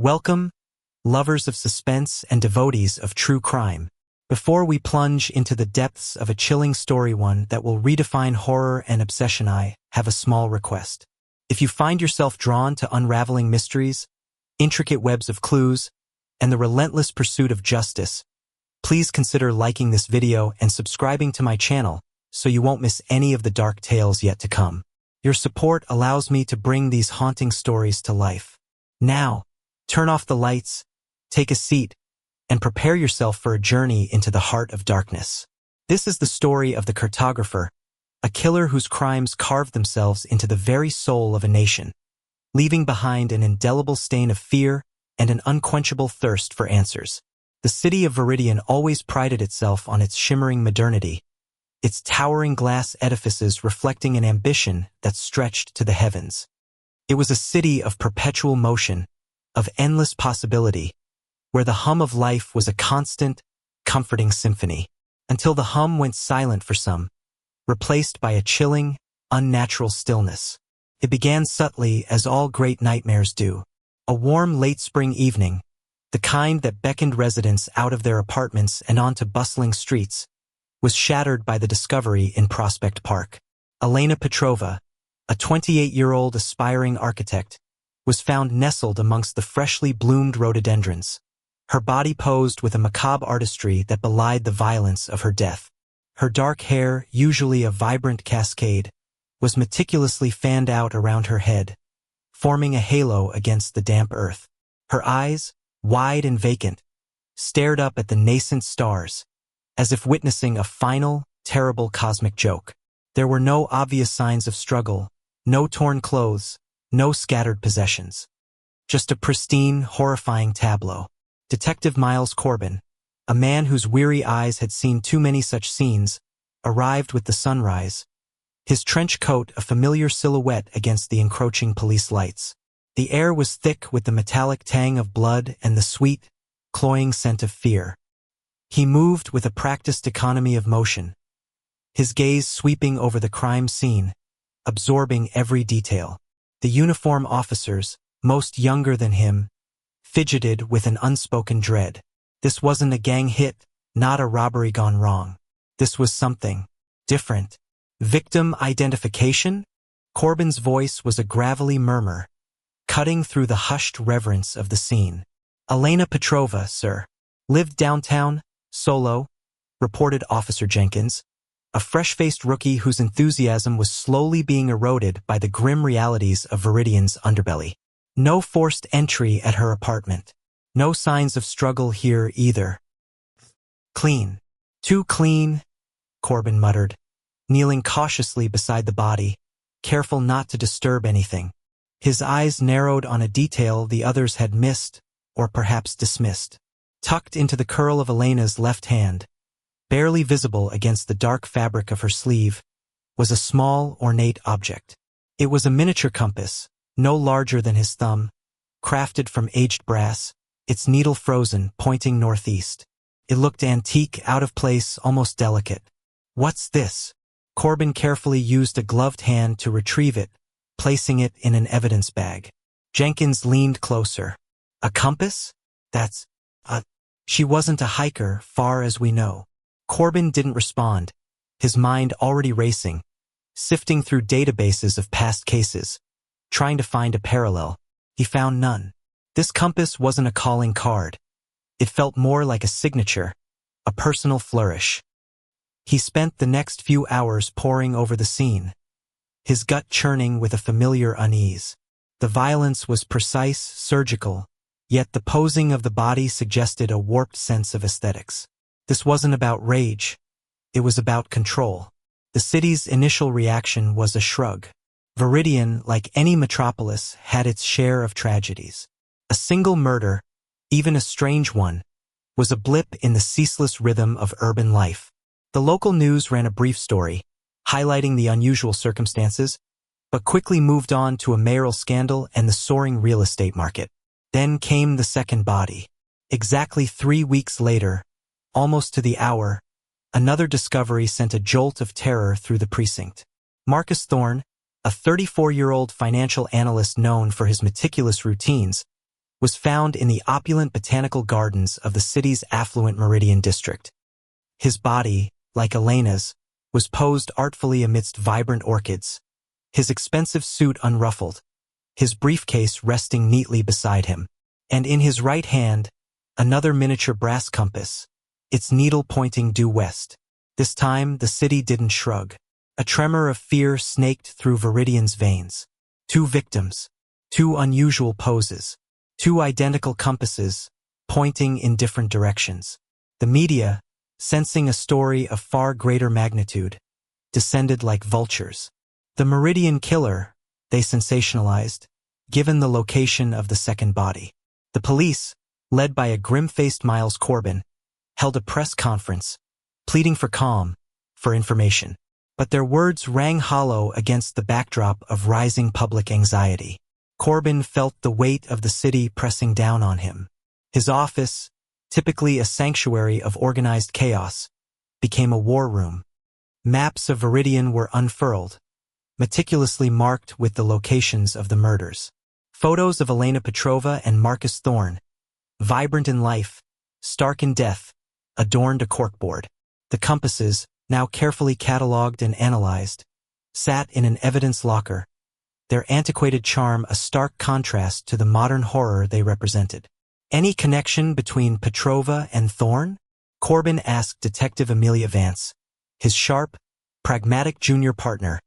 Welcome, lovers of suspense and devotees of true crime. Before we plunge into the depths of a chilling story, one that will redefine horror and obsession, I have a small request. If you find yourself drawn to unraveling mysteries, intricate webs of clues, and the relentless pursuit of justice, please consider liking this video and subscribing to my channel so you won't miss any of the dark tales yet to come. Your support allows me to bring these haunting stories to life. Now, turn off the lights, take a seat, and prepare yourself for a journey into the heart of darkness. This is the story of the cartographer, a killer whose crimes carved themselves into the very soul of a nation, leaving behind an indelible stain of fear and an unquenchable thirst for answers. The city of Viridian always prided itself on its shimmering modernity, its towering glass edifices reflecting an ambition that stretched to the heavens. It was a city of perpetual motion, of endless possibility, where the hum of life was a constant, comforting symphony, until the hum went silent for some, replaced by a chilling, unnatural stillness. It began subtly, as all great nightmares do. A warm late spring evening, the kind that beckoned residents out of their apartments and onto bustling streets, was shattered by the discovery in Prospect Park. Elena Petrova, a 28-year-old aspiring architect, was found nestled amongst the freshly bloomed rhododendrons, her body posed with a macabre artistry that belied the violence of her death. Her dark hair, usually a vibrant cascade, was meticulously fanned out around her head, forming a halo against the damp earth. Her eyes, wide and vacant, stared up at the nascent stars, as if witnessing a final, terrible cosmic joke. There were no obvious signs of struggle, no torn clothes, no scattered possessions. Just a pristine, horrifying tableau. Detective Miles Corbin, a man whose weary eyes had seen too many such scenes, arrived with the sunrise, his trench coat a familiar silhouette against the encroaching police lights. The air was thick with the metallic tang of blood and the sweet, cloying scent of fear. He moved with a practiced economy of motion, his gaze sweeping over the crime scene, absorbing every detail. The uniform officers, most younger than him, fidgeted with an unspoken dread. This wasn't a gang hit, not a robbery gone wrong. This was something different. Victim identification? Corbin's voice was a gravelly murmur, cutting through the hushed reverence of the scene. Elena Petrova, sir. Lived downtown, solo, reported Officer Jenkins, a fresh-faced rookie whose enthusiasm was slowly being eroded by the grim realities of Viridian's underbelly. No forced entry at her apartment. No signs of struggle here either. Clean. Too clean, Corbin muttered, kneeling cautiously beside the body, careful not to disturb anything. His eyes narrowed on a detail the others had missed, or perhaps dismissed. Tucked into the curl of Elena's left hand, barely visible against the dark fabric of her sleeve, was a small, ornate object. It was a miniature compass, no larger than his thumb, crafted from aged brass, its needle frozen, pointing northeast. It looked antique, out of place, almost delicate. What's this? Corbin carefully used a gloved hand to retrieve it, placing it in an evidence bag. Jenkins leaned closer. A compass? She wasn't a hiker, far as we know. Corbin didn't respond, his mind already racing, sifting through databases of past cases, trying to find a parallel. He found none. This compass wasn't a calling card. It felt more like a signature, a personal flourish. He spent the next few hours poring over the scene, his gut churning with a familiar unease. The violence was precise, surgical, yet the posing of the body suggested a warped sense of aesthetics. This wasn't about rage. It was about control. The city's initial reaction was a shrug. Viridian, like any metropolis, had its share of tragedies. A single murder, even a strange one, was a blip in the ceaseless rhythm of urban life. The local news ran a brief story, highlighting the unusual circumstances, but quickly moved on to a mayoral scandal and the soaring real estate market. Then came the second body. Exactly 3 weeks later, almost to the hour, another discovery sent a jolt of terror through the precinct. Marcus Thorne, a 34-year-old financial analyst known for his meticulous routines, was found in the opulent botanical gardens of the city's affluent Meridian district. His body, like Elena's, was posed artfully amidst vibrant orchids, his expensive suit unruffled, his briefcase resting neatly beside him, and in his right hand, another miniature brass compass, its needle pointing due west. This time, the city didn't shrug. A tremor of fear snaked through Viridian's veins. 2 victims, 2 unusual poses, 2 identical compasses, pointing in different directions. The media, sensing a story of far greater magnitude, descended like vultures. The Meridian killer, they sensationalized, given the location of the second body. The police, led by a grim-faced Miles Corbin, held a press conference, pleading for calm, for information. But their words rang hollow against the backdrop of rising public anxiety. Corbin felt the weight of the city pressing down on him. His office, typically a sanctuary of organized chaos, became a war room. Maps of Viridian were unfurled, meticulously marked with the locations of the murders. Photos of Elena Petrova and Marcus Thorne, vibrant in life, stark in death, adorned a corkboard. The compasses, now carefully catalogued and analyzed, sat in an evidence locker, their antiquated charm a stark contrast to the modern horror they represented. Any connection between Petrova and Thorne? Corbin asked Detective Amelia Vance, his sharp, pragmatic junior partner,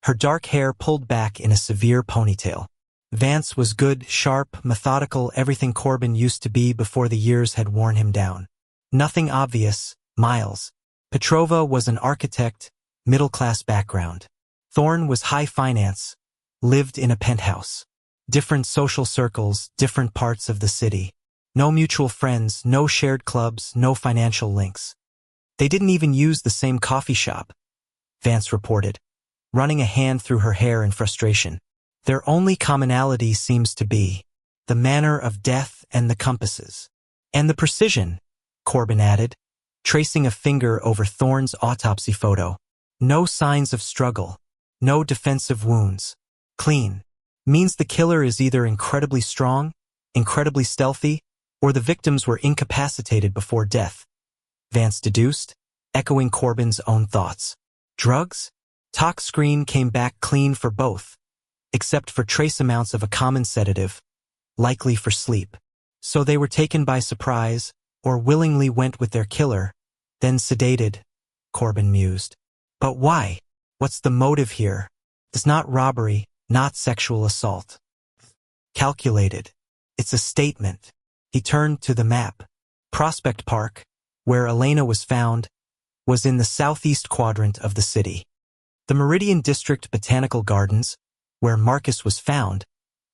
her dark hair pulled back in a severe ponytail. Vance was good, sharp, methodical, everything Corbin used to be before the years had worn him down. Nothing obvious, Miles. Petrova was an architect, middle-class background. Thorne was high finance, lived in a penthouse. Different social circles, different parts of the city. No mutual friends, no shared clubs, no financial links. They didn't even use the same coffee shop, Vance reported, running a hand through her hair in frustration. Their only commonality seems to be the manner of death and the compasses. And the precision, Corbin added, tracing a finger over Thorne's autopsy photo. No signs of struggle, no defensive wounds. Clean. Means the killer is either incredibly strong, incredibly stealthy, or the victims were incapacitated before death, Vance deduced, echoing Corbin's own thoughts. Drugs? Talk screen came back clean for both, except for trace amounts of a common sedative, likely for sleep. So they were taken by surprise, or willingly went with their killer, then sedated, Corbin mused. But why? What's the motive here? It's not robbery, not sexual assault. Calculated. It's a statement. He turned to the map. Prospect Park, where Elena was found, was in the southeast quadrant of the city. The Meridian District Botanical Gardens, where Marcus was found,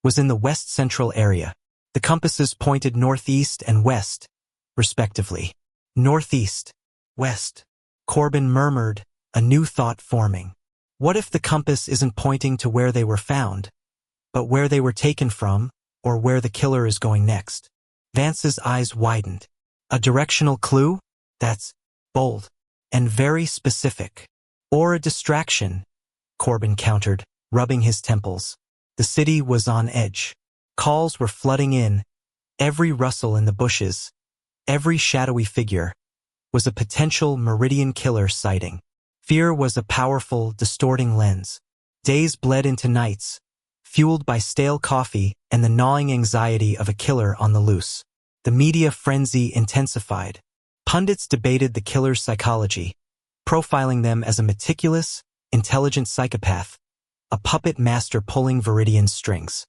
was in the west-central area. The compasses pointed northeast and west, respectively. Northeast, west. Corbin murmured, a new thought forming. What if the compass isn't pointing to where they were found, but where they were taken from, or where the killer is going next? Vance's eyes widened. A directional clue? That's bold and very specific. Or a distraction, Corbin countered, rubbing his temples. The city was on edge. Calls were flooding in. Every rustle in the bushes, every shadowy figure, was a potential Meridian killer sighting. Fear was a powerful, distorting lens. Days bled into nights, fueled by stale coffee and the gnawing anxiety of a killer on the loose. The media frenzy intensified. Pundits debated the killer's psychology, profiling them as a meticulous, intelligent psychopath, a puppet master pulling Viridian's strings.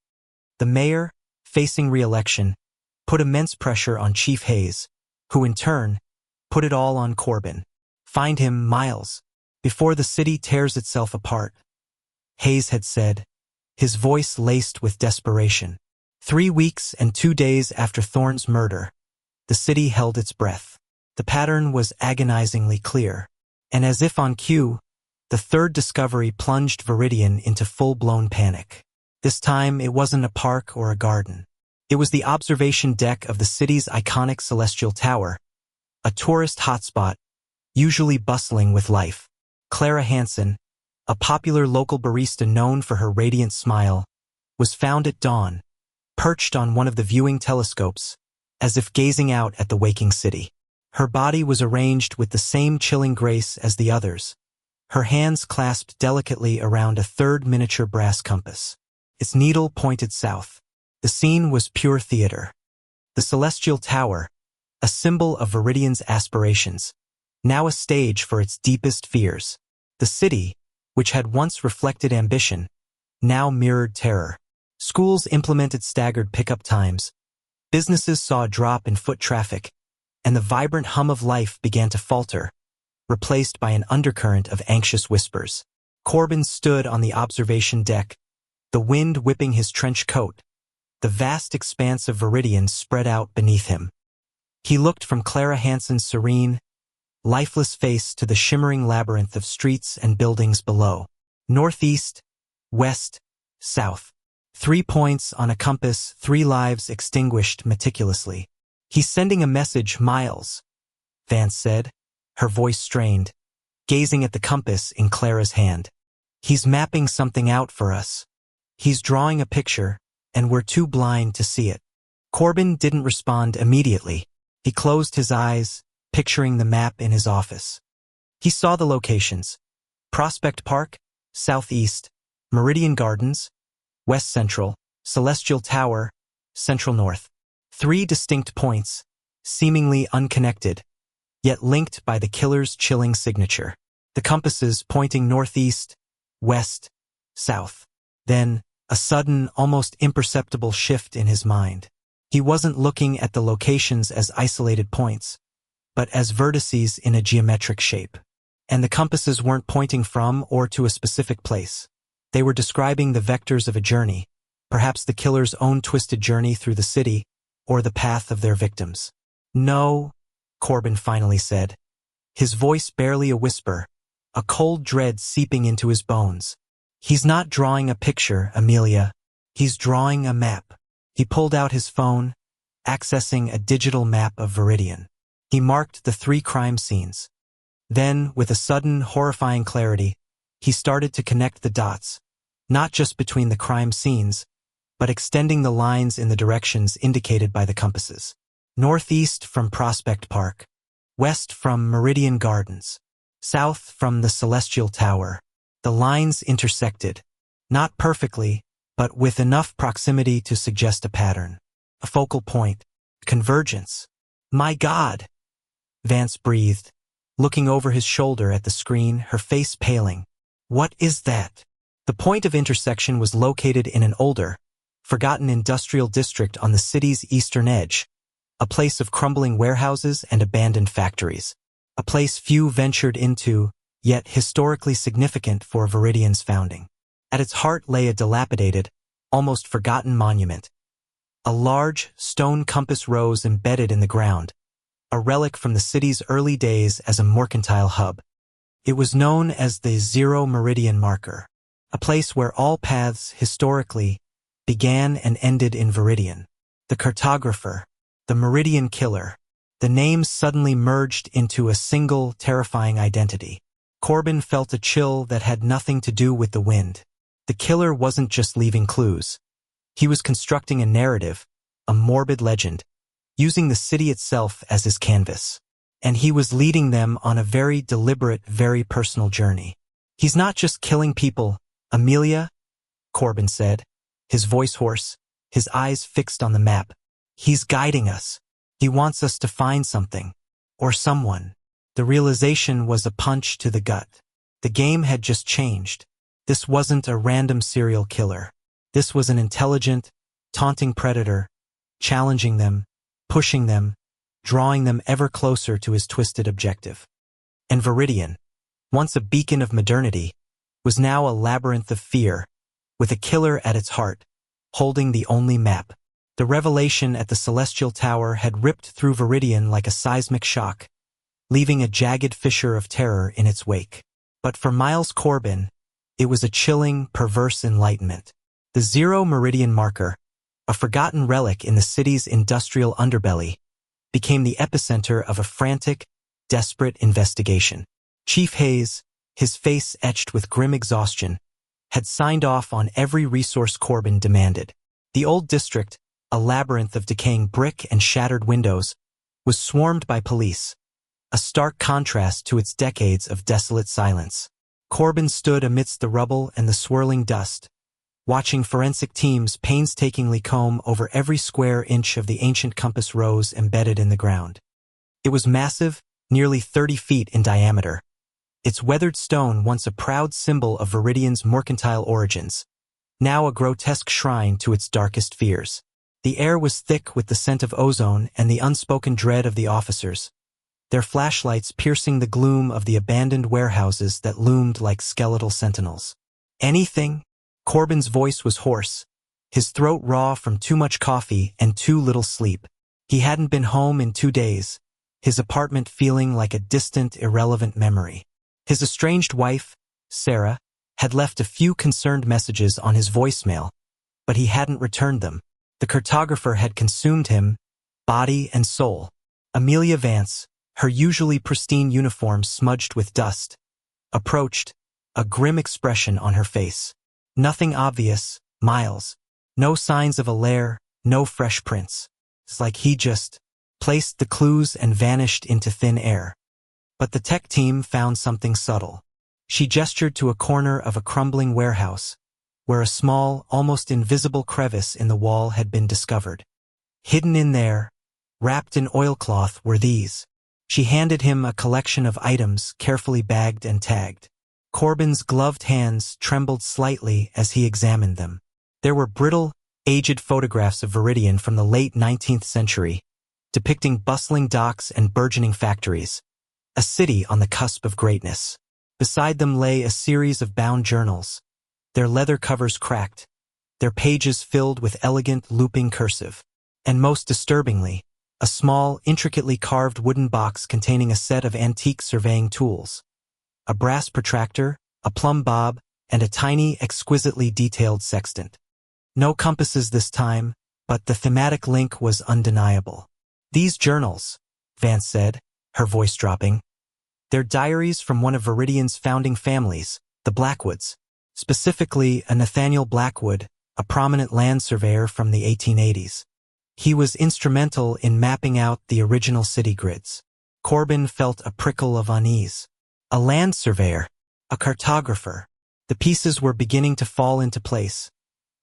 The mayor, facing re-election, put immense pressure on Chief Hayes, who in turn put it all on Corbin. Find him, Miles, before the city tears itself apart, Hayes had said, his voice laced with desperation. 3 weeks and 2 days after Thorne's murder, the city held its breath. The pattern was agonizingly clear, and as if on cue, the third discovery plunged Viridian into full-blown panic. This time, it wasn't a park or a garden. It was the observation deck of the city's iconic Celestial Tower, a tourist hotspot, usually bustling with life. Clara Hansen, a popular local barista known for her radiant smile, was found at dawn, perched on one of the viewing telescopes, as if gazing out at the waking city. Her body was arranged with the same chilling grace as the others, her hands clasped delicately around a third miniature brass compass. Its needle pointed south. The scene was pure theater. The celestial tower, a symbol of Viridian's aspirations, now a stage for its deepest fears. The city, which had once reflected ambition, now mirrored terror. Schools implemented staggered pickup times, businesses saw a drop in foot traffic, and the vibrant hum of life began to falter, replaced by an undercurrent of anxious whispers. Corbin stood on the observation deck, the wind whipping his trench coat, the vast expanse of Viridian spread out beneath him. He looked from Clara Hansen's serene, lifeless face to the shimmering labyrinth of streets and buildings below. Northeast, west, south. 3 points on a compass, 3 lives extinguished meticulously. "He's sending a message, Miles," Vance said, her voice strained, gazing at the compass in Clara's hand. "He's mapping something out for us. He's drawing a picture, and we're too blind to see it." Corbin didn't respond immediately. He closed his eyes, picturing the map in his office. He saw the locations: Prospect Park, southeast; Meridian Gardens, west central; Celestial Tower, central north. 3 distinct points, seemingly unconnected, yet linked by the killer's chilling signature. The compasses pointing northeast, west, south. Then, a sudden, almost imperceptible shift in his mind. He wasn't looking at the locations as isolated points, but as vertices in a geometric shape. And the compasses weren't pointing from or to a specific place. They were describing the vectors of a journey, perhaps the killer's own twisted journey through the city, or the path of their victims. "No," Corbin finally said, his voice barely a whisper, a cold dread seeping into his bones. "He's not drawing a picture, Amelia. He's drawing a map." He pulled out his phone, accessing a digital map of Viridian. He marked the 3 crime scenes. Then, with a sudden, horrifying clarity, he started to connect the dots, not just between the crime scenes, but extending the lines in the directions indicated by the compasses. Northeast from Prospect Park, west from Meridian Gardens, south from the Celestial Tower. The lines intersected, not perfectly, but with enough proximity to suggest a pattern, a focal point, convergence. "My God!" Vance breathed, looking over his shoulder at the screen, her face paling. "What is that?" The point of intersection was located in an older, forgotten industrial district on the city's eastern edge, a place of crumbling warehouses and abandoned factories, a place few ventured into, yet historically significant for Viridian's founding. At its heart lay a dilapidated, almost forgotten monument. A large, stone compass rose embedded in the ground, a relic from the city's early days as a mercantile hub. It was known as the Zero Meridian Marker, a place where all paths, historically, began and ended in Viridian. The cartographer, the Meridian killer. The names suddenly merged into a single, terrifying identity. Corbin felt a chill that had nothing to do with the wind. The killer wasn't just leaving clues. He was constructing a narrative, a morbid legend, using the city itself as his canvas. And he was leading them on a very deliberate, very personal journey. "He's not just killing people, Amelia," Corbin said, his voice hoarse, his eyes fixed on the map. "He's guiding us. He wants us to find something, or someone." The realization was a punch to the gut. The game had just changed. This wasn't a random serial killer. This was an intelligent, taunting predator, challenging them, pushing them, drawing them ever closer to his twisted objective. And Viridian, once a beacon of modernity, was now a labyrinth of fear, with a killer at its heart, holding the only map. The revelation at the Celestial Tower had ripped through Viridian like a seismic shock, leaving a jagged fissure of terror in its wake. But for Miles Corbin, it was a chilling, perverse enlightenment. The Zero Meridian Marker, a forgotten relic in the city's industrial underbelly, became the epicenter of a frantic, desperate investigation. Chief Hayes, his face etched with grim exhaustion, had signed off on every resource Corbin demanded. The old district, a labyrinth of decaying brick and shattered windows, was swarmed by police, a stark contrast to its decades of desolate silence. Corbin stood amidst the rubble and the swirling dust, watching forensic teams painstakingly comb over every square inch of the ancient compass rose embedded in the ground. It was massive, nearly 30 feet in diameter, its weathered stone once a proud symbol of Viridian's mercantile origins, now a grotesque shrine to its darkest fears. The air was thick with the scent of ozone and the unspoken dread of the officers, their flashlights piercing the gloom of the abandoned warehouses that loomed like skeletal sentinels. Anything? Corbin's voice was hoarse, his throat raw from too much coffee and too little sleep. He hadn't been home in 2 days, his apartment feeling like a distant, irrelevant memory. His estranged wife, Sarah, had left a few concerned messages on his voicemail, but he hadn't returned them. The cartographer had consumed him, body and soul. Amelia Vance, her usually pristine uniform smudged with dust, approached, a grim expression on her face. Nothing obvious, Miles. No signs of a lair, no fresh prints. It's like he just placed the clues and vanished into thin air. But the tech team found something subtle. She gestured to a corner of a crumbling warehouse, where a small, almost invisible crevice in the wall had been discovered. Hidden in there, wrapped in oilcloth, were these. She handed him a collection of items carefully bagged and tagged. Corbin's gloved hands trembled slightly as he examined them. There were brittle, aged photographs of Viridian from the late 19th century, depicting bustling docks and burgeoning factories, a city on the cusp of greatness. Beside them lay a series of bound journals, their leather covers cracked, their pages filled with elegant looping cursive. And most disturbingly, a small, intricately carved wooden box containing a set of antique surveying tools. A brass protractor, a plumb bob, and a tiny, exquisitely detailed sextant. No compasses this time, but the thematic link was undeniable. These journals, Vance said, her voice dropping. They're diaries from one of Viridian's founding families, the Blackwoods. Specifically, a Nathaniel Blackwood, a prominent land surveyor from the 1880s. He was instrumental in mapping out the original city grids. Corbin felt a prickle of unease. A land surveyor, a cartographer. The pieces were beginning to fall into place,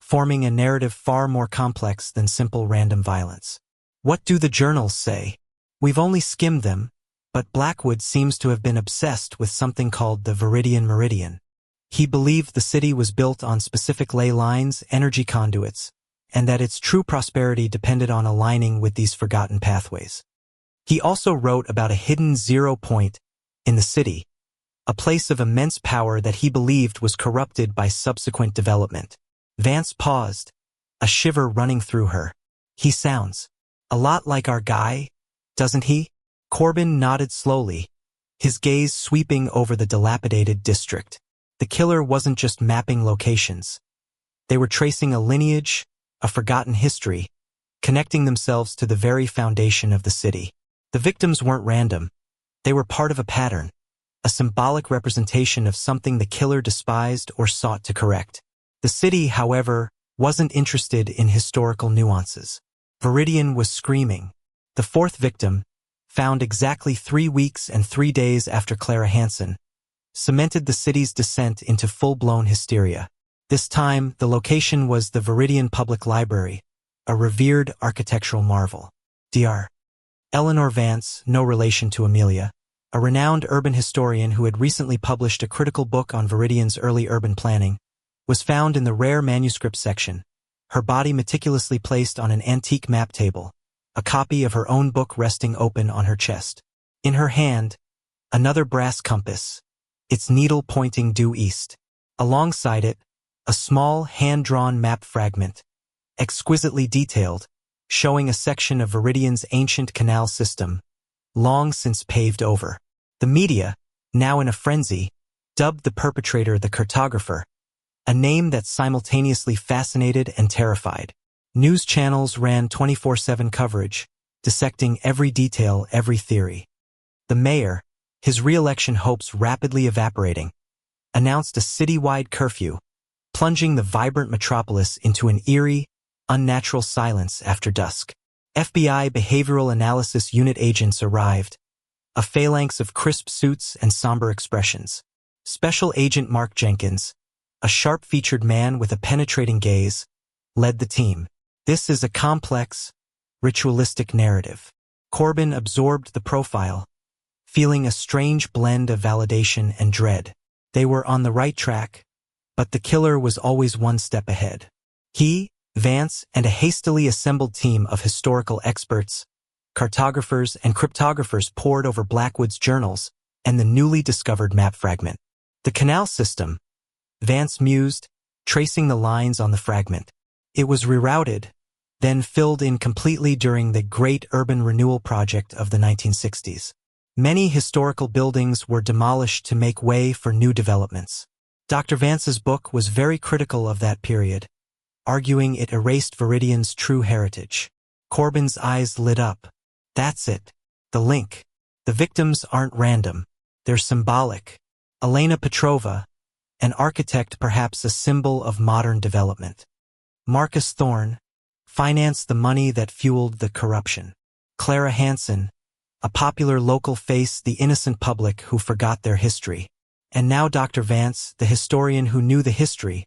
forming a narrative far more complex than simple random violence. What do the journals say? We've only skimmed them, but Blackwood seems to have been obsessed with something called the Viridian Meridian. He believed the city was built on specific ley lines, energy conduits, and that its true prosperity depended on aligning with these forgotten pathways. He also wrote about a hidden zero point in the city, a place of immense power that he believed was corrupted by subsequent development. Vance paused, a shiver running through her. He sounds a lot like our guy, doesn't he? Corbin nodded slowly, his gaze sweeping over the dilapidated district. The killer wasn't just mapping locations. They were tracing a lineage, a forgotten history, connecting themselves to the very foundation of the city. The victims weren't random. They were part of a pattern, a symbolic representation of something the killer despised or sought to correct. The city, however, wasn't interested in historical nuances. Viridian was screaming. The fourth victim, found exactly 3 weeks and 3 days after Clara Hansen, cemented the city's descent into full-blown hysteria. This time, the location was the Viridian Public Library, a revered architectural marvel. Dr. Eleanor Vance, no relation to Amelia, a renowned urban historian who had recently published a critical book on Viridian's early urban planning, was found in the rare manuscript section, her body meticulously placed on an antique map table, a copy of her own book resting open on her chest. In her hand, another brass compass, its needle pointing due east. Alongside it, a small hand-drawn map fragment, exquisitely detailed, showing a section of Viridian's ancient canal system, long since paved over. The media, now in a frenzy, dubbed the perpetrator the cartographer, a name that simultaneously fascinated and terrified. News channels ran 24/7 coverage, dissecting every detail, every theory. The mayor, his re-election hopes rapidly evaporating, announced a citywide curfew, plunging the vibrant metropolis into an eerie, unnatural silence after dusk. FBI Behavioral Analysis Unit agents arrived, a phalanx of crisp suits and somber expressions. Special Agent Mark Jenkins, a sharp-featured man with a penetrating gaze, led the team. This is a complex, ritualistic narrative. Corbin absorbed the profile, feeling a strange blend of validation and dread. They were on the right track, but the killer was always one step ahead. He, Vance, and a hastily assembled team of historical experts, cartographers, and cryptographers pored over Blackwood's journals and the newly discovered map fragment. The canal system, Vance mused, tracing the lines on the fragment. It was rerouted, then filled in completely during the Great Urban Renewal Project of the 1960s. Many historical buildings were demolished to make way for new developments. Dr. Vance's book was very critical of that period, arguing it erased Viridian's true heritage. Corbin's eyes lit up. That's it. The link. The victims aren't random. They're symbolic. Elena Petrova, an architect, perhaps a symbol of modern development. Marcus Thorne, financed the money that fueled the corruption. Clara Hansen, a popular local face, the innocent public who forgot their history. And now Dr. Vance, the historian who knew the history,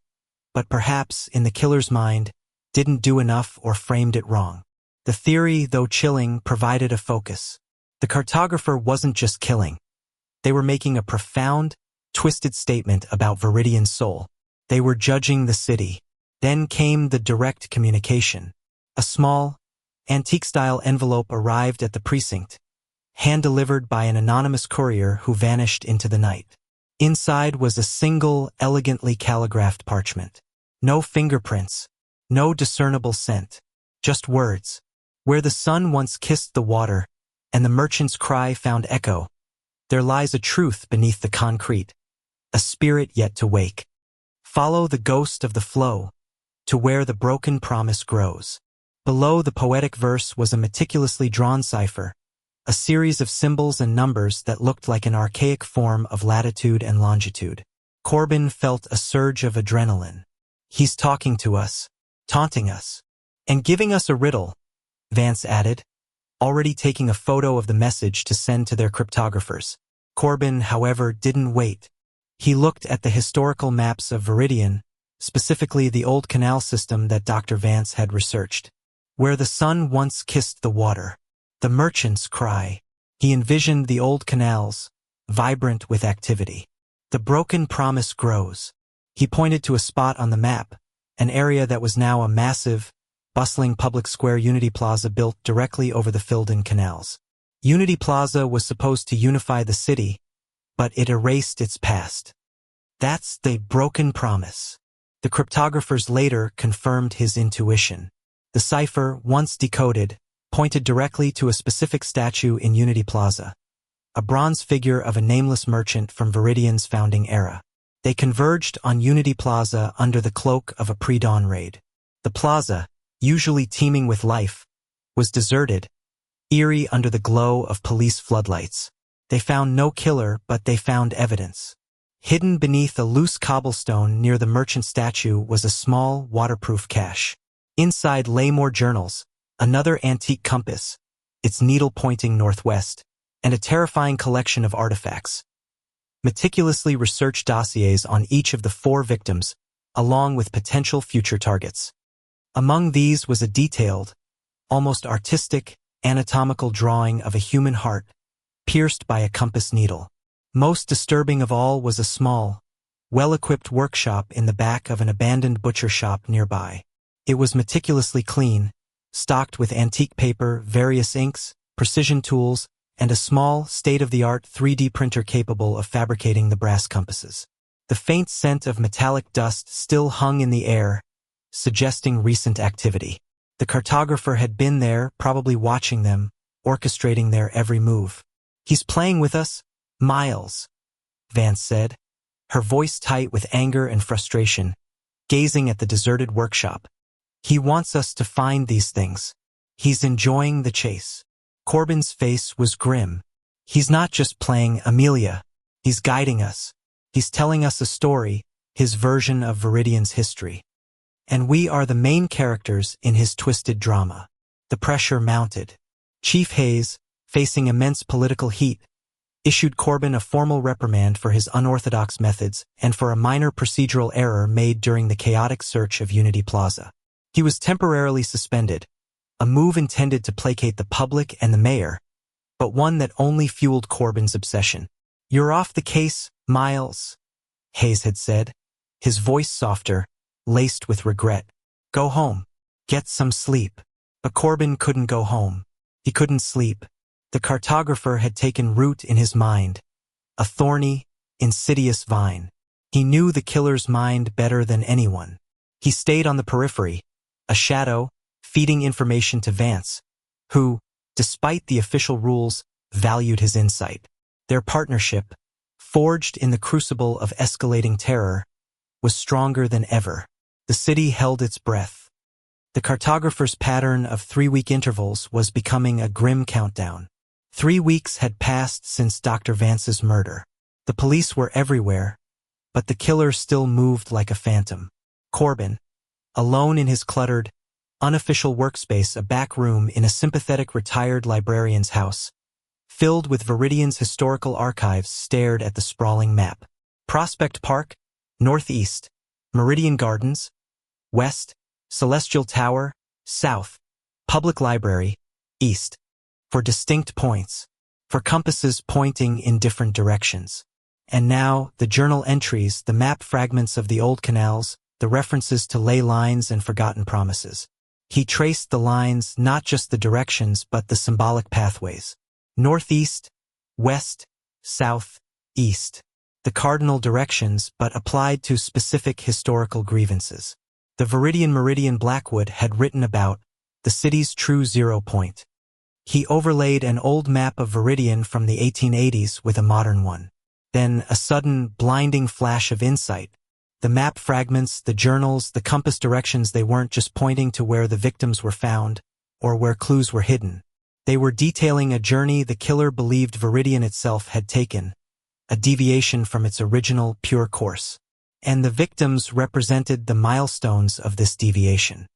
but perhaps, in the killer's mind, didn't do enough or framed it wrong. The theory, though chilling, provided a focus. The cartographer wasn't just killing. They were making a profound, twisted statement about Viridian's soul. They were judging the city. Then came the direct communication. A small, antique-style envelope arrived at the precinct, hand-delivered by an anonymous courier who vanished into the night. Inside was a single, elegantly calligraphed parchment. No fingerprints, no discernible scent, just words. Where the sun once kissed the water, and the merchant's cry found echo, there lies a truth beneath the concrete, a spirit yet to wake. Follow the ghost of the flow, to where the broken promise grows. Below the poetic verse was a meticulously drawn cipher, a series of symbols and numbers that looked like an archaic form of latitude and longitude. Corbin felt a surge of adrenaline. He's talking to us, taunting us, and giving us a riddle, Vance added, already taking a photo of the message to send to their cryptographers. Corbin, however, didn't wait. He looked at the historical maps of Viridian, specifically the old canal system that Dr. Vance had researched. Where the sun once kissed the water. The merchant's cry. He envisioned the old canals, vibrant with activity. The broken promise grows. He pointed to a spot on the map, an area that was now a massive, bustling public square, Unity Plaza, built directly over the filled-in canals. Unity Plaza was supposed to unify the city, but it erased its past. That's the broken promise. The cryptographers later confirmed his intuition. The cipher, once decoded, pointed directly to a specific statue in Unity Plaza, a bronze figure of a nameless merchant from Viridian's founding era. They converged on Unity Plaza under the cloak of a pre-dawn raid. The plaza, usually teeming with life, was deserted, eerie under the glow of police floodlights. They found no killer, but they found evidence. Hidden beneath a loose cobblestone near the merchant statue was a small, waterproof cache. Inside lay more journals, another antique compass, its needle pointing northwest, and a terrifying collection of artifacts. Meticulously researched dossiers on each of the 4 victims, along with potential future targets. Among these was a detailed, almost artistic, anatomical drawing of a human heart, pierced by a compass needle. Most disturbing of all was a small, well-equipped workshop in the back of an abandoned butcher shop nearby. It was meticulously clean, stocked with antique paper, various inks, precision tools, and a small, state-of-the-art 3D printer capable of fabricating the brass compasses. The faint scent of metallic dust still hung in the air, suggesting recent activity. The cartographer had been there, probably watching them, orchestrating their every move. "He's playing with us, Miles," Vance said, her voice tight with anger and frustration, gazing at the deserted workshop. "He wants us to find these things. He's enjoying the chase." Corbin's face was grim. "He's not just playing Amelia. He's guiding us. He's telling us a story, his version of Viridian's history." and we are the main characters in his twisted drama. The pressure mounted. Chief Hayes, facing immense political heat, issued Corbin a formal reprimand for his unorthodox methods and for a minor procedural error made during the chaotic search of Unity Plaza. He was temporarily suspended, a move intended to placate the public and the mayor, but one that only fueled Corbin's obsession. "You're off the case, Miles," Hayes had said, his voice softer, laced with regret. "Go home. Get some sleep." But Corbin couldn't go home. He couldn't sleep. The cartographer had taken root in his mind, a thorny, insidious vine. He knew the killer's mind better than anyone. He stayed on the periphery, a shadow, feeding information to Vance, who, despite the official rules, valued his insight. Their partnership, forged in the crucible of escalating terror, was stronger than ever. The city held its breath. The cartographer's pattern of 3-week intervals was becoming a grim countdown. 3 weeks had passed since Dr. Vance's murder. The police were everywhere, but the killer still moved like a phantom. Corbin, alone in his cluttered, unofficial workspace, a back room in a sympathetic retired librarian's house, filled with Viridian's historical archives, stared at the sprawling map. Prospect Park, northeast; Meridian Gardens, west; Celestial Tower, south; Public Library, east. For distinct points, for compasses pointing in different directions. And now, the journal entries, the map fragments of the old canals, the references to ley lines and forgotten promises. He traced the lines, not just the directions, but the symbolic pathways. Northeast, west, south, east. The cardinal directions, but applied to specific historical grievances. The Viridian Meridian Blackwood had written about the city's true zero point. He overlaid an old map of Viridian from the 1880s with a modern one. Then a sudden, blinding flash of insight. The map fragments, the journals, the compass directions, they weren't just pointing to where the victims were found or where clues were hidden. They were detailing a journey the killer believed Viridian itself had taken, a deviation from its original, pure course. And the victims represented the milestones of this deviation.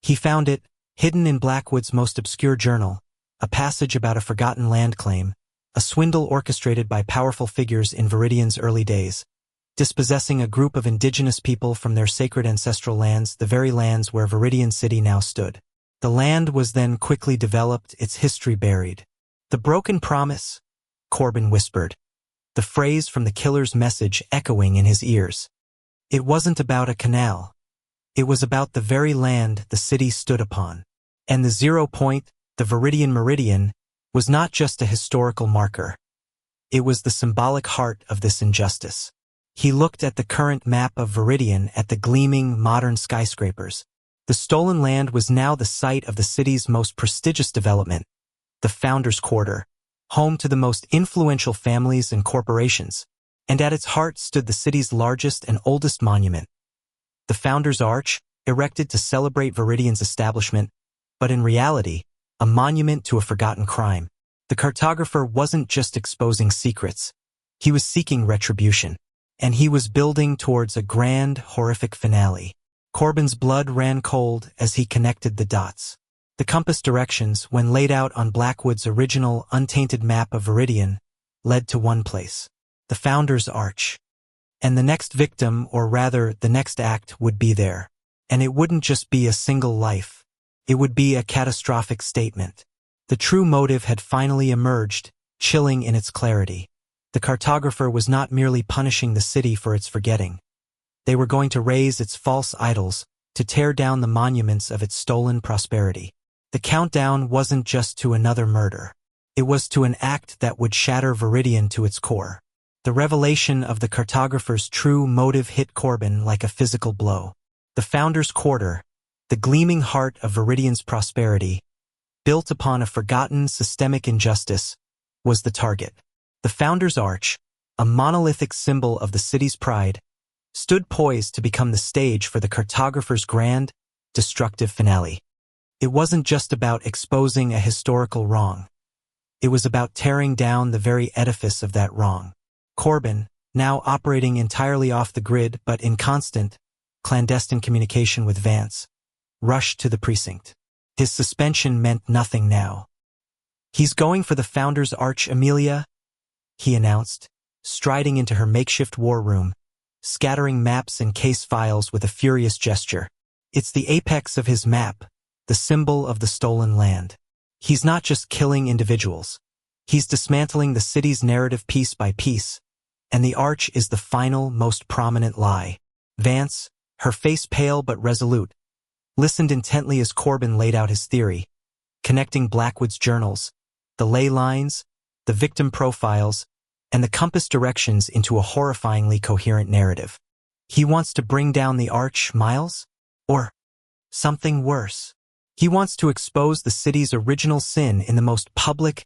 He found it, hidden in Blackwood's most obscure journal, a passage about a forgotten land claim, a swindle orchestrated by powerful figures in Viridian's early days, dispossessing a group of indigenous people from their sacred ancestral lands, the very lands where Viridian City now stood. The land was then quickly developed, its history buried. "The broken promise," Corbin whispered, the phrase from the killer's message echoing in his ears. It wasn't about a canal. It was about the very land the city stood upon. And the 0 point, the Viridian Meridian, was not just a historical marker. It was the symbolic heart of this injustice. He looked at the current map of Viridian, at the gleaming, modern skyscrapers. The stolen land was now the site of the city's most prestigious development, the Founders Quarter, home to the most influential families and corporations, and at its heart stood the city's largest and oldest monument, the Founders Arch, erected to celebrate Viridian's establishment, but in reality, a monument to a forgotten crime. The cartographer wasn't just exposing secrets. He was seeking retribution. And he was building towards a grand, horrific finale. Corbin's blood ran cold as he connected the dots. The compass directions, when laid out on Blackwood's original, untainted map of Viridian, led to one place: the Founders Arch. And the next victim, or rather, the next act, would be there. And it wouldn't just be a single life. It would be a catastrophic statement. The true motive had finally emerged, chilling in its clarity. The cartographer was not merely punishing the city for its forgetting. They were going to raise its false idols, to tear down the monuments of its stolen prosperity. The countdown wasn't just to another murder. It was to an act that would shatter Viridian to its core. The revelation of the cartographer's true motive hit Corbin like a physical blow. The Founders Quarter, the gleaming heart of Viridian's prosperity, built upon a forgotten systemic injustice, was the target. The Founders Arch, a monolithic symbol of the city's pride, stood poised to become the stage for the cartographer's grand, destructive finale. It wasn't just about exposing a historical wrong. It was about tearing down the very edifice of that wrong. Corbin, now operating entirely off the grid but in constant, clandestine communication with Vance, rushed to the precinct. His suspension meant nothing now. "He's going for the Founder's Arch, Amelia," he announced, striding into her makeshift war room, scattering maps and case files with a furious gesture. It's the apex of his map, the symbol of the stolen land. He's not just killing individuals. He's dismantling the city's narrative piece by piece, and the Arch is the final, most prominent lie. Vance, her face pale but resolute, listened intently as Corbin laid out his theory, connecting Blackwood's journals, the ley lines, the victim profiles, and the compass directions into a horrifyingly coherent narrative. He wants to bring down the Arch, Miles? Or something worse. He wants to expose the city's original sin in the most public,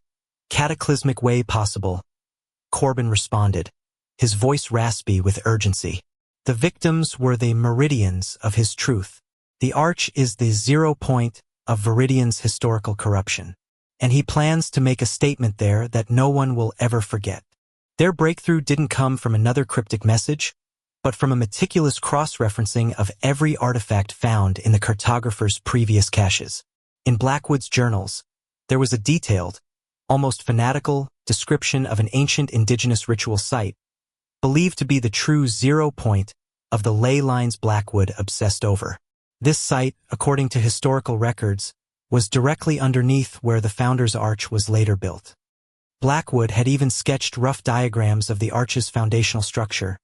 cataclysmic way possible. Corbin responded, his voice raspy with urgency. The victims were the meridians of his truth. The Arch is the 0 point of Viridian's historical corruption. And he plans to make a statement there that no one will ever forget. Their breakthrough didn't come from another cryptic message, but from a meticulous cross-referencing of every artifact found in the cartographer's previous caches. In Blackwood's journals, there was a detailed, almost fanatical, description of an ancient indigenous ritual site, believed to be the true 0 point of the ley lines Blackwood obsessed over. This site, according to historical records, was directly underneath where the Founder's Arch was later built. Blackwood had even sketched rough diagrams of the Arch's foundational structure,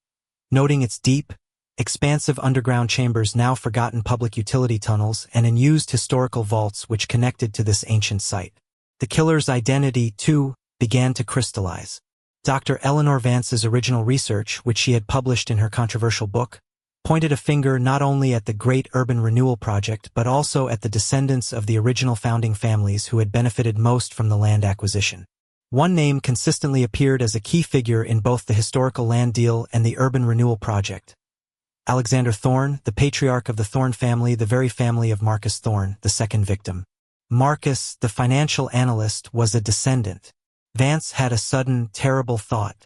noting its deep, expansive underground chambers, now forgotten public utility tunnels, and unused historical vaults which connected to this ancient site. The killer's identity, too, began to crystallize. Dr. Eleanor Vance's original research, which she had published in her controversial book, pointed a finger not only at the Great Urban Renewal Project but also at the descendants of the original founding families who had benefited most from the land acquisition. One name consistently appeared as a key figure in both the historical land deal and the urban renewal project. Alexander Thorne, the patriarch of the Thorne family, the very family of Marcus Thorne, the second victim. Marcus, the financial analyst, was a descendant. Vance had a sudden, terrible thought.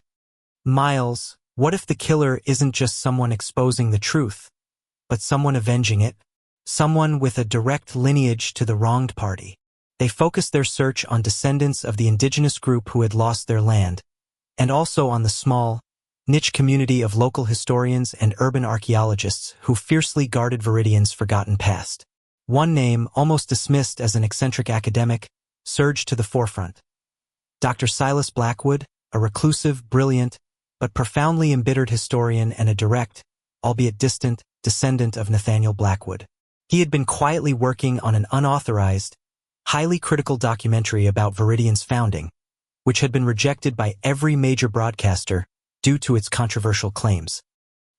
Miles, what if the killer isn't just someone exposing the truth, but someone avenging it? Someone with a direct lineage to the wronged party. They focused their search on descendants of the indigenous group who had lost their land, and also on the small, niche community of local historians and urban archaeologists who fiercely guarded Viridian's forgotten past. One name, almost dismissed as an eccentric academic, surged to the forefront. Dr. Silas Blackwood, a reclusive, brilliant, but profoundly embittered historian and a direct, albeit distant, descendant of Nathaniel Blackwood. He had been quietly working on an unauthorized, highly critical documentary about Viridian's founding, which had been rejected by every major broadcaster due to its controversial claims.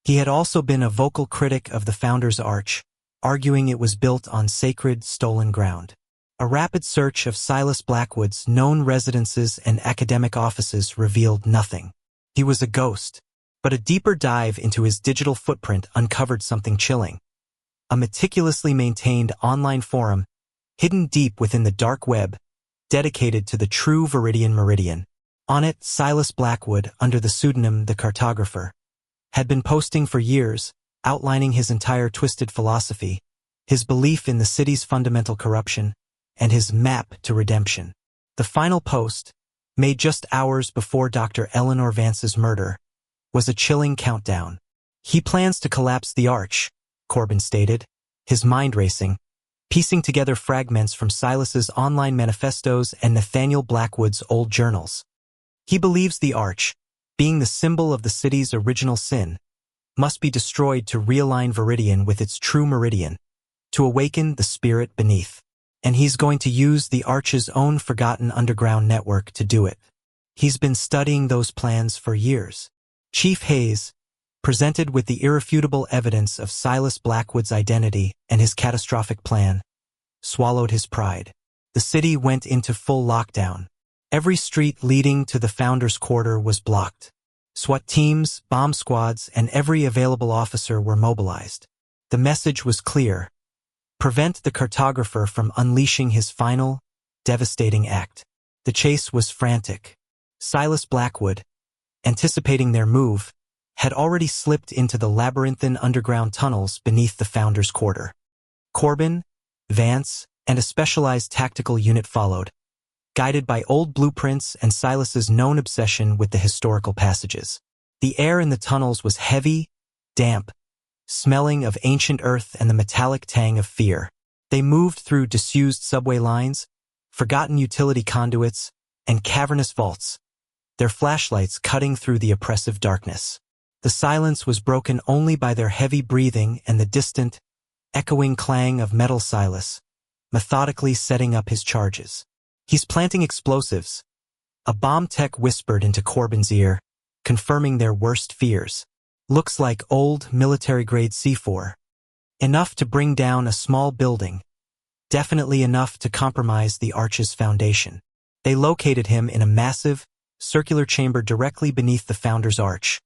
He had also been a vocal critic of the Founder's Arch, arguing it was built on sacred, stolen ground. A rapid search of Silas Blackwood's known residences and academic offices revealed nothing. He was a ghost, but a deeper dive into his digital footprint uncovered something chilling. A meticulously maintained online forum, hidden deep within the dark web, dedicated to the true Viridian meridian. On it, Silas Blackwood, under the pseudonym the Cartographer, had been posting for years, outlining his entire twisted philosophy, his belief in the city's fundamental corruption, and his map to redemption. The final post, made just hours before Dr. Eleanor Vance's murder, was a chilling countdown. He plans to collapse the Arch, Corbin stated, his mind racing, piecing together fragments from Silas's online manifestos and Nathaniel Blackwood's old journals. He believes the Arch, being the symbol of the city's original sin, must be destroyed to realign Viridian with its true meridian, to awaken the spirit beneath. And he's going to use the Arch's own forgotten underground network to do it. He's been studying those plans for years. Chief Hayes, presented with the irrefutable evidence of Silas Blackwood's identity and his catastrophic plan, swallowed his pride. The city went into full lockdown. Every street leading to the Founder's Quarter was blocked. SWAT teams, bomb squads, and every available officer were mobilized. The message was clear. Prevent the cartographer from unleashing his final, devastating act. The chase was frantic. Silas Blackwood, anticipating their move, had already slipped into the labyrinthine underground tunnels beneath the Founder's quarter. Corbin, Vance, and a specialized tactical unit followed, guided by old blueprints and Silas's known obsession with the historical passages. The air in the tunnels was heavy, damp, smelling of ancient earth and the metallic tang of fear. They moved through disused subway lines, forgotten utility conduits, and cavernous vaults, their flashlights cutting through the oppressive darkness. The silence was broken only by their heavy breathing and the distant, echoing clang of metal Silas, methodically setting up his charges. "He's planting explosives," a bomb tech whispered into Corbin's ear, confirming their worst fears. "Looks like old military-grade C4. Enough to bring down a small building. Definitely enough to compromise the arch's foundation." They located him in a massive, circular chamber directly beneath the Founder's Arch,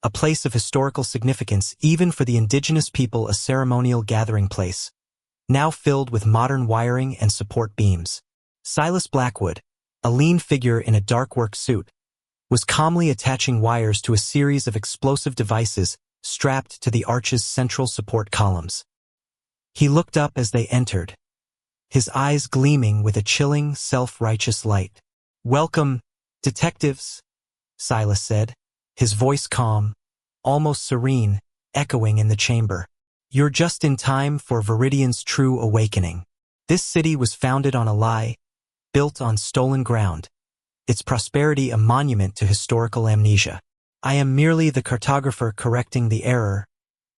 a place of historical significance even for the indigenous people, a ceremonial gathering place, now filled with modern wiring and support beams. Silas Blackwood, a lean figure in a dark work suit, was calmly attaching wires to a series of explosive devices strapped to the arch's central support columns. He looked up as they entered, his eyes gleaming with a chilling, self-righteous light. "Welcome, detectives," Silas said, his voice calm, almost serene, echoing in the chamber. "You're just in time for Viridian's true awakening. This city was founded on a lie, built on stolen ground, its prosperity a monument to historical amnesia. I am merely the cartographer correcting the error,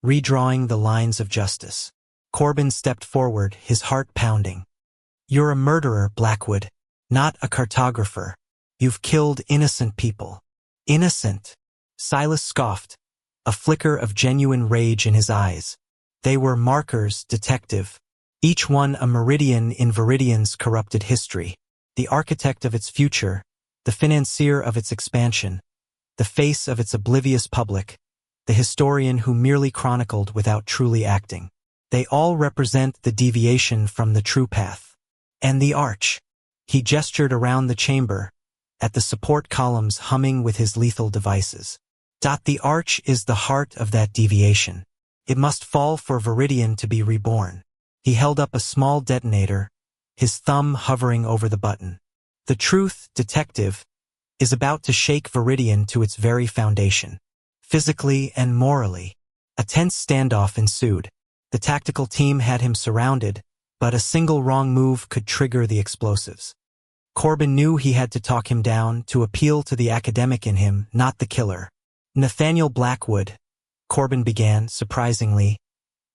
redrawing the lines of justice." Corbin stepped forward, his heart pounding. "You're a murderer, Blackwood, not a cartographer. You've killed innocent people." "Innocent?" Silas scoffed, a flicker of genuine rage in his eyes. "They were markers, detective. Each one a meridian in Viridian's corrupted history. The architect of its future, the financier of its expansion, the face of its oblivious public, the historian who merely chronicled without truly acting. They all represent the deviation from the true path. And the arch." He gestured around the chamber, at the support columns humming with his lethal devices. "The arch is the heart of that deviation. It must fall for Viridian to be reborn." He held up a small detonator, his thumb hovering over the button. "The truth, detective, is about to shake Viridian to its very foundation, physically and morally." A tense standoff ensued. The tactical team had him surrounded, but a single wrong move could trigger the explosives. Corbin knew he had to talk him down, to appeal to the academic in him, not the killer. "Nathaniel Blackwood," Corbin began, surprisingly.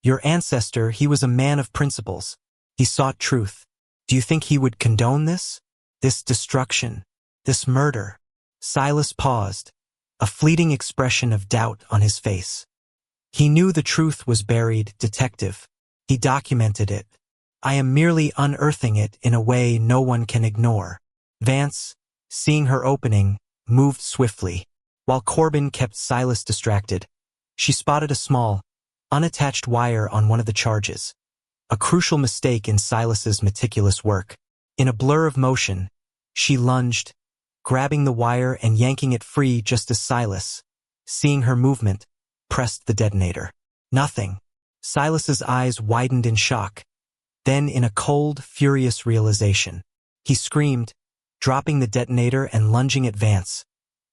"Your ancestor, he was a man of principles. He sought truth. Do you think he would condone this? This destruction? This murder?" Silas paused, a fleeting expression of doubt on his face. "He knew the truth was buried, detective. He documented it. I am merely unearthing it in a way no one can ignore." Vance, seeing her opening, moved swiftly. While Corbin kept Silas distracted, she spotted a small, unattached wire on one of the charges, a crucial mistake in Silas's meticulous work. In a blur of motion, she lunged, grabbing the wire and yanking it free just as Silas, seeing her movement, pressed the detonator. Nothing. Silas's eyes widened in shock, then in a cold, furious realization. He screamed, dropping the detonator and lunging at Vance,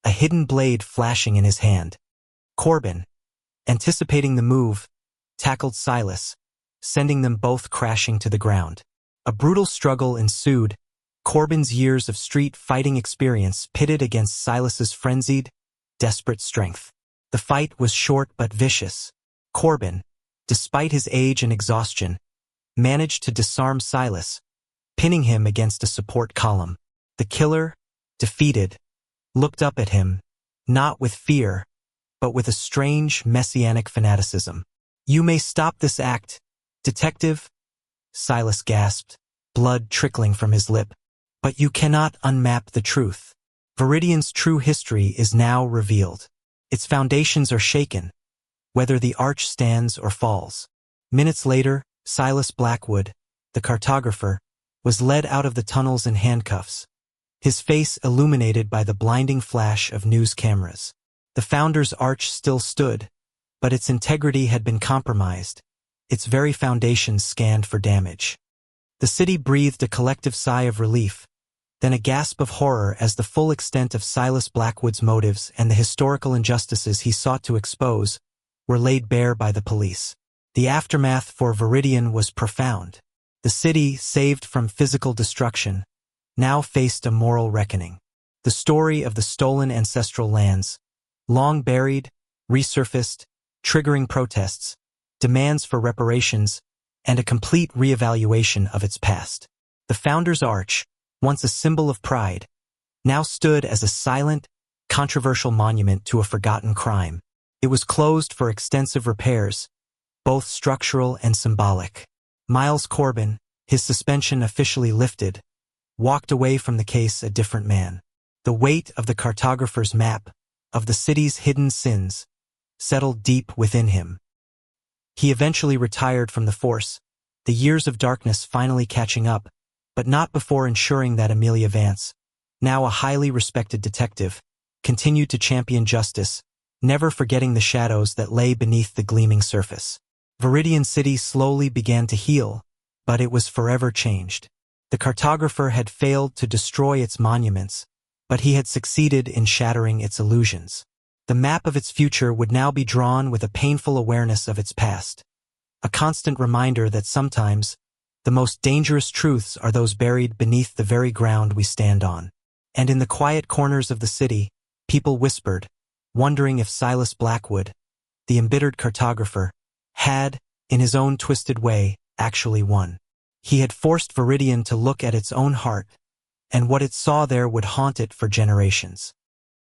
a hidden blade flashing in his hand. Corbin, anticipating the move, tackled Silas, sending them both crashing to the ground. A brutal struggle ensued, Corbin's years of street fighting experience pitted against Silas's frenzied, desperate strength. The fight was short but vicious. Corbin, despite his age and exhaustion, managed to disarm Silas, pinning him against a support column. The killer, defeated, looked up at him, not with fear, but with a strange, messianic fanaticism. "You may stop this act, detective," Silas gasped, blood trickling from his lip. "But you cannot unmap the truth. Viridian's true history is now revealed. Its foundations are shaken, whether the arch stands or falls." Minutes later, Silas Blackwood, the cartographer, was led out of the tunnels in handcuffs, his face illuminated by the blinding flash of news cameras. The founder's arch still stood, but its integrity had been compromised, its very foundations scanned for damage. The city breathed a collective sigh of relief, then a gasp of horror as the full extent of Silas Blackwood's motives and the historical injustices he sought to expose were laid bare by the police. The aftermath for Viridian was profound. The city, saved from physical destruction, now faced a moral reckoning. The story of the stolen ancestral lands, long buried, resurfaced, triggering protests, demands for reparations, and a complete reevaluation of its past. The Founder's Arch, once a symbol of pride, now stood as a silent, controversial monument to a forgotten crime. It was closed for extensive repairs, both structural and symbolic. Miles Corbin, his suspension officially lifted, walked away from the case a different man. The weight of the cartographer's map, of the city's hidden sins, settled deep within him. He eventually retired from the force, the years of darkness finally catching up, but not before ensuring that Amelia Vance, now a highly respected detective, continued to champion justice, never forgetting the shadows that lay beneath the gleaming surface. Viridian City slowly began to heal, but it was forever changed. The cartographer had failed to destroy its monuments, but he had succeeded in shattering its illusions. The map of its future would now be drawn with a painful awareness of its past, a constant reminder that sometimes the most dangerous truths are those buried beneath the very ground we stand on. And in the quiet corners of the city, people whispered, wondering if Silas Blackwood, the embittered cartographer, had, in his own twisted way, actually won. He had forced Viridian to look at its own heart, and what it saw there would haunt it for generations.